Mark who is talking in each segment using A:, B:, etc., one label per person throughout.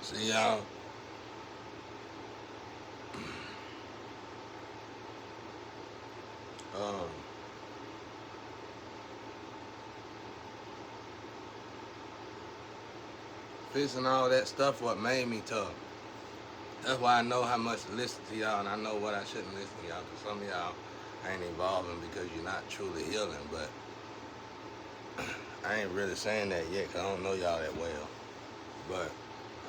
A: See y'all. Um, Fixing all that stuff what made me tough. That's why I know how much to listen to y'all, and I know what I shouldn't listen to y'all. Cause some of y'all ain't evolving because you're not truly healing. But I ain't really saying that yet, cause I don't know y'all that well. But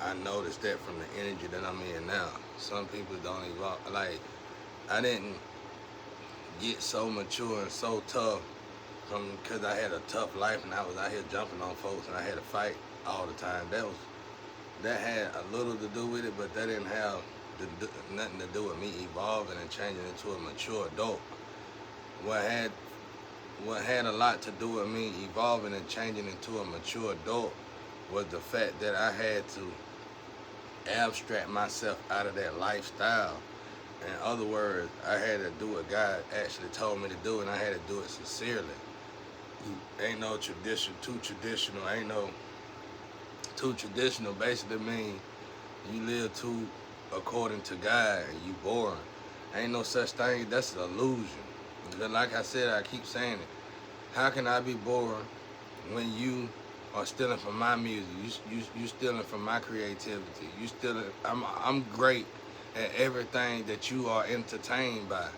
A: I noticed that from the energy that I'm in now. Some people don't evolve. Like I didn't get so mature and so tough from because I had a tough life and I was out here jumping on folks and I had to fight all the time. That had a little to do with it, but that didn't have nothing to do with me evolving and changing into a mature adult. What had what had a lot to do with me evolving and changing into a mature adult was the fact that I had to abstract myself out of that lifestyle. In other words, I had to do what God actually told me to do, and I had to do it sincerely. Ain't no tradition, too traditional. Ain't no too traditional. Basically means you live too according to God and you boring. Ain't no such thing. That's an illusion. But like I said, I keep saying it. How can I be boring when you are stealing from my music? You stealing from my creativity. You stealing. I'm great at everything that you are entertained by.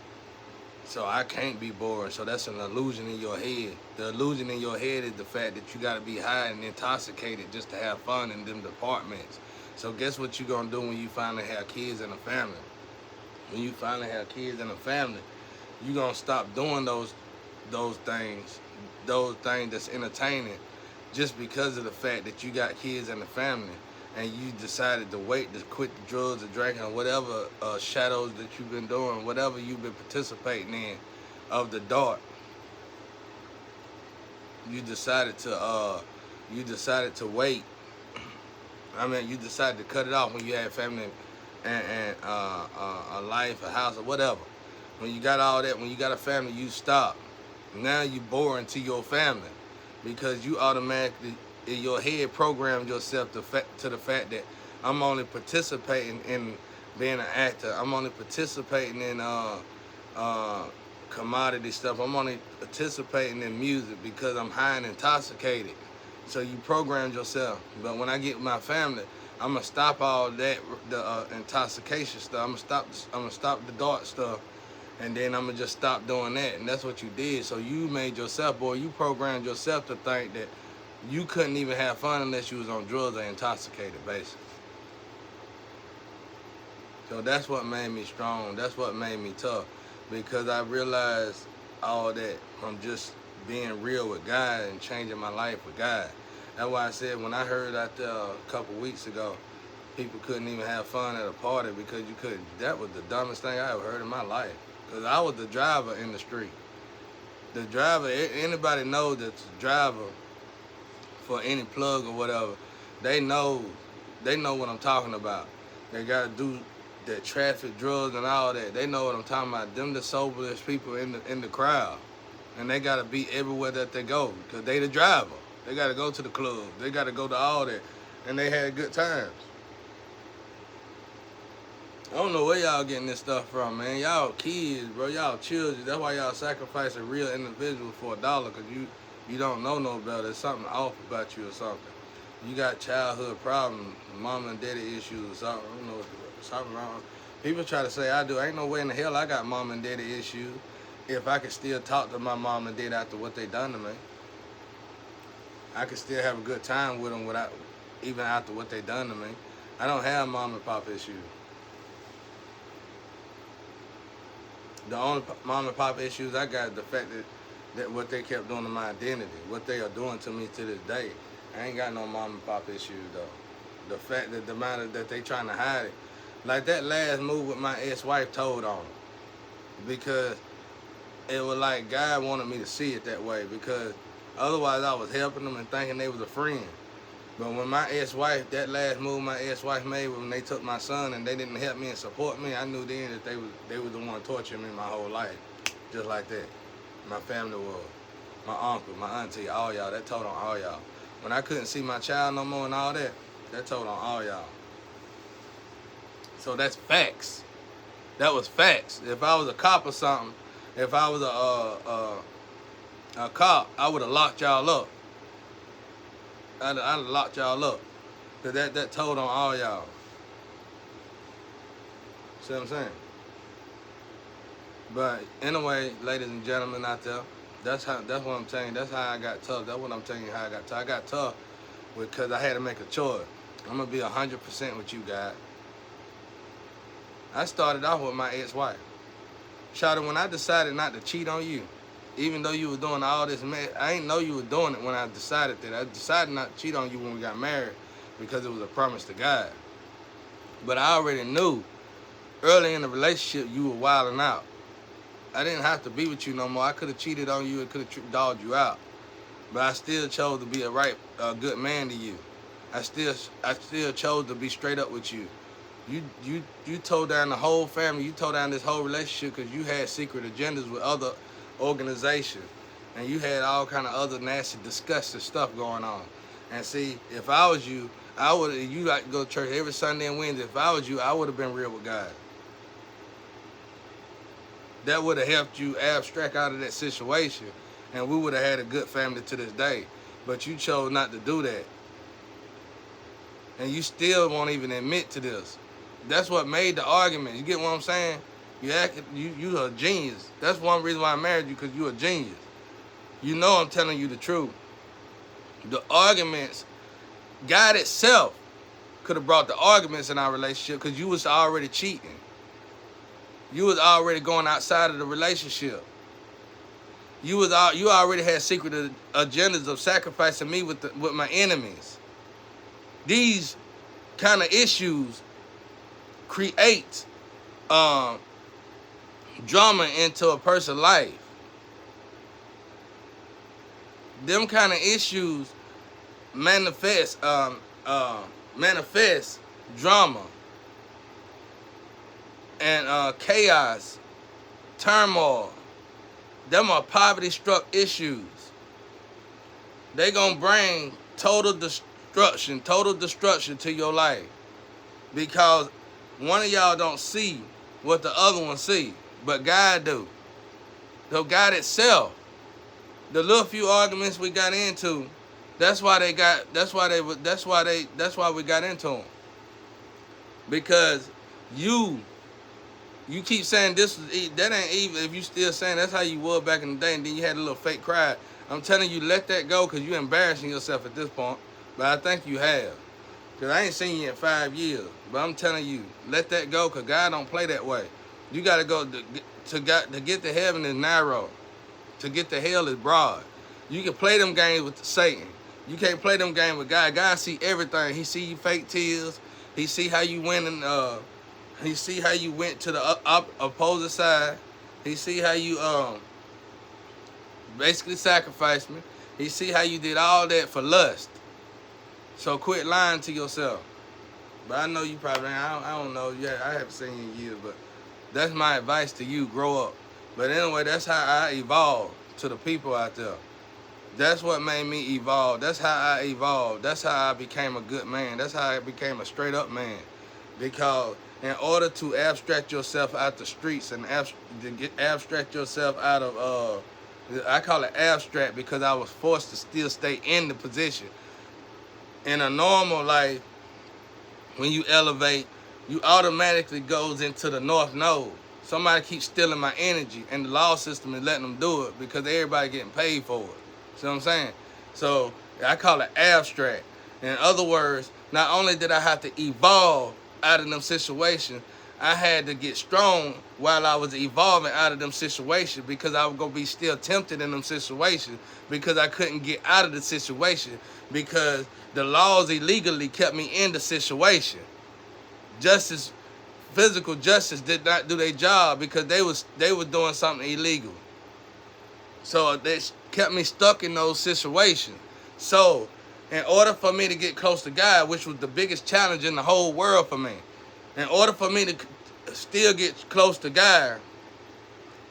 A: So I can't be boring. So that's an illusion in your head. The illusion in your head is the fact that you gotta be high and intoxicated just to have fun in them departments. So guess what you gonna do when you finally have kids and a family? When you finally have kids and a family, you gonna stop doing those things that's entertaining just because of the fact that you got kids and a family and you decided to wait to quit the drugs or drinking or whatever shadows that you've been doing, whatever you've been participating in of the dark. You decided to wait. I mean, you decided to cut it off when you had family and a life, a house, or whatever. When you got all that, when you got a family, you stop. Now you boring to your family because you automatically in your head programmed yourself to the fact that I'm only participating in being an actor. I'm only participating in commodity stuff. I'm only participating in music because I'm high and intoxicated. So you programmed yourself. But when I get with my family, I'm gonna stop all that the intoxication stuff. I'm gonna stop the dark stuff, and then I'm gonna just stop doing that. And that's what you did. So you made yourself, boy. You programmed yourself to think that you couldn't even have fun unless you was on drugs or intoxicated, basically. So that's what made me strong. That's what made me tough, because I realized all that from just being real with God and changing my life with God. That's why I said when I heard out there a couple weeks ago, people couldn't even have fun at a party because you couldn't. That was the dumbest thing I ever heard in my life. Because I was the driver in the street. The driver, anybody knows that the driver for any plug or whatever, they know, they know what I'm talking about. They gotta do the traffic, drugs, and all that. They know what I'm talking about. Them the soberest people in the crowd, and they gotta be everywhere that they go because they the driver. They gotta go to the club. They gotta go to all that, and they had good times. I don't know where y'all getting this stuff from, man. Y'all kids, bro. Y'all children. That's why y'all sacrifice a real individual for $1, cause you don't know no better. There's something off about you or something. You got childhood problems, mom and daddy issues or something. I don't know, something wrong. People try to say I do. Ain't no way in the hell I got mom and daddy issues if I could still talk to my mom and dad after what they done to me. I could still have a good time with them without, even after what they done to me. I don't have mom and pop issues. The only mom and pop issues I got is the fact that what they kept doing to my identity, what they are doing to me to this day. I ain't got no mom and pop issues though. The fact that the matter that they trying to hide it, like that last move with my ex-wife told on them, because it was like God wanted me to see it that way, because otherwise I was helping them and thinking they was a friend. But when my ex-wife, that last move my ex-wife made when they took my son and they didn't help me and support me, I knew then that they was the one torturing me my whole life, just like that. My family was, my uncle, my auntie, all y'all. That told on all y'all. When I couldn't see my child no more and all that, that told on all y'all. So that's facts. That was facts. If I was a cop or something, if I was a cop, I would have locked y'all up. I'd have locked y'all up. Cause that told on all y'all. See what I'm saying? But anyway, ladies and gentlemen out there, that's what I'm telling you. That's how I got tough. That's what I'm telling you how I got tough. I got tough because I had to make a choice. I'm gonna be 100% with you guys. I started off with my ex-wife. Shawty, when I decided not to cheat on you, even though you were doing all this, I ain't know you were doing it when I decided that. I decided not to cheat on you when we got married because it was a promise to God. But I already knew early in the relationship you were wilding out. I didn't have to be with you no more. I could have cheated on you and could have dogged you out. But I still chose to be a good man to you. I still chose to be straight up with you. You tore down the whole family. You tore down this whole relationship because you had secret agendas with other organizations, and you had all kind of other nasty, disgusting stuff going on. And see, if I was you, you like to go to church every Sunday and Wednesday. If I was you, I would have been real with God. That would have helped you abstract out of that situation, and we would have had a good family to this day. But you chose not to do that, and you still won't even admit to this. That's what made the argument. You get what I'm saying? You a genius. That's one reason why I married you, because you a genius. You know I'm telling you the truth. The arguments, God itself could have brought the arguments in our relationship because you was already cheating. You was already going outside of the relationship. You already had secret agendas of sacrificing me with my enemies. These kind of issues create drama into a person's life. Them kind of issues manifest drama and chaos, turmoil. Them are poverty-struck issues. They gonna bring total destruction to your life because one of y'all don't see what the other one see, but God do. So God itself, the little few arguments we got into, that's why we got into them. Because you keep saying this was, that ain't even, if you still saying that's how you were back in the day, and then you had a little fake cry. I'm telling you, let that go, because you're embarrassing yourself at this point. But I think you have. Because I ain't seen you in 5 years. But I'm telling you, let that go, because God don't play that way. You got to go, to get to heaven is narrow. To get to hell is broad. You can play them games with Satan. You can't play them games with God. God see everything. He see you fake tears. He see how you went and he see how you went to the opposite side. He see how you basically sacrificed me. He see how you did all that for lust. So quit lying to yourself. But I know you probably, I don't know. Yeah, I haven't seen you in years, but that's my advice to you. Grow up. But anyway, that's how I evolved to the people out there. That's what made me evolve. That's how I evolved. That's how I became a good man. That's how I became a straight up man. Because in order to abstract yourself out the streets and abstract yourself out of, I call it abstract because I was forced to still stay in the position. In a normal life, when you elevate, you automatically goes into the North Node. Somebody keeps stealing my energy, and the law system is letting them do it because everybody getting paid for it. See what I'm saying? So I call it abstract. In other words, not only did I have to evolve out of them situations, I had to get strong while I was evolving out of them situations because I was going to be still tempted in them situations because I couldn't get out of the situation because the laws illegally kept me in the situation. Physical justice did not do their job because they were doing something illegal. So they kept me stuck in those situations. So in order for me to get close to God, which was the biggest challenge in the whole world for me, in order for me to still get close to God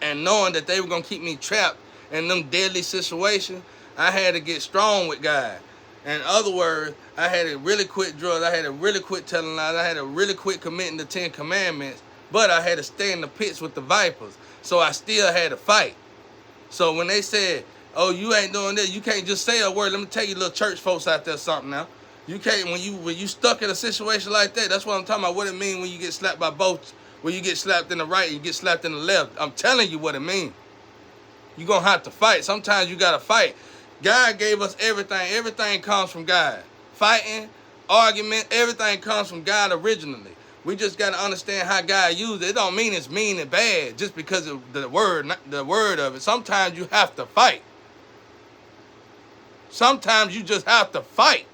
A: and knowing that they were going to keep me trapped in them deadly situations, I had to get strong with God. In other words, I had to really quit drugs. I had to really quit telling lies. I had to really quit committing the 10 Commandments. But I had to stay in the pits with the vipers. So I still had to fight. So when they said, oh, you ain't doing this, you can't just say a word. Let me tell you little church folks out there something now. You can't, when you stuck in a situation like that, that's what I'm talking about, what it mean when you get slapped by both, when you get slapped in the right and you get slapped in the left. I'm telling you what it mean. You're going to have to fight. Sometimes you got to fight. God gave us everything. Everything comes from God. Fighting, argument, everything comes from God originally. We just got to understand how God used it. It don't mean it's mean and bad just because of the word of it. Sometimes you have to fight. Sometimes you just have to fight.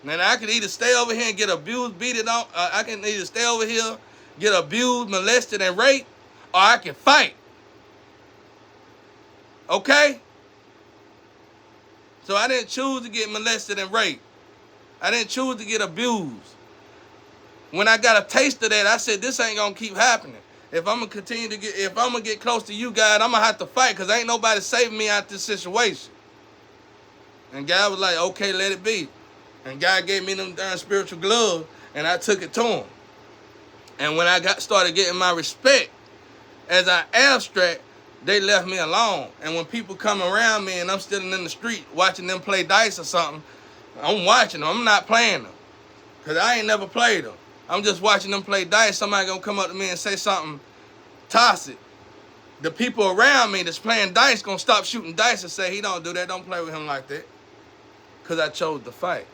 A: And I could either stay over here and get abused, beat it on. I can either stay over here, get abused, molested, and raped, or I can fight. Okay? So I didn't choose to get molested and raped. I didn't choose to get abused. When I got a taste of that, I said, this ain't gonna keep happening. If I'm gonna get close to you, God, I'm gonna have to fight, because ain't nobody saving me out this situation. And God was like, okay, let it be. And God gave me them darn spiritual gloves, and I took it to him. And when I started getting my respect as I abstract, they left me alone. And when people come around me and I'm standing in the street watching them play dice or something, I'm watching them. I'm not playing them, because I ain't never played them. I'm just watching them play dice. Somebody gonna come up to me and say something toxic. The people around me that's playing dice gonna stop shooting dice and say, he don't do that. Don't play with him like that. Because I chose to fight.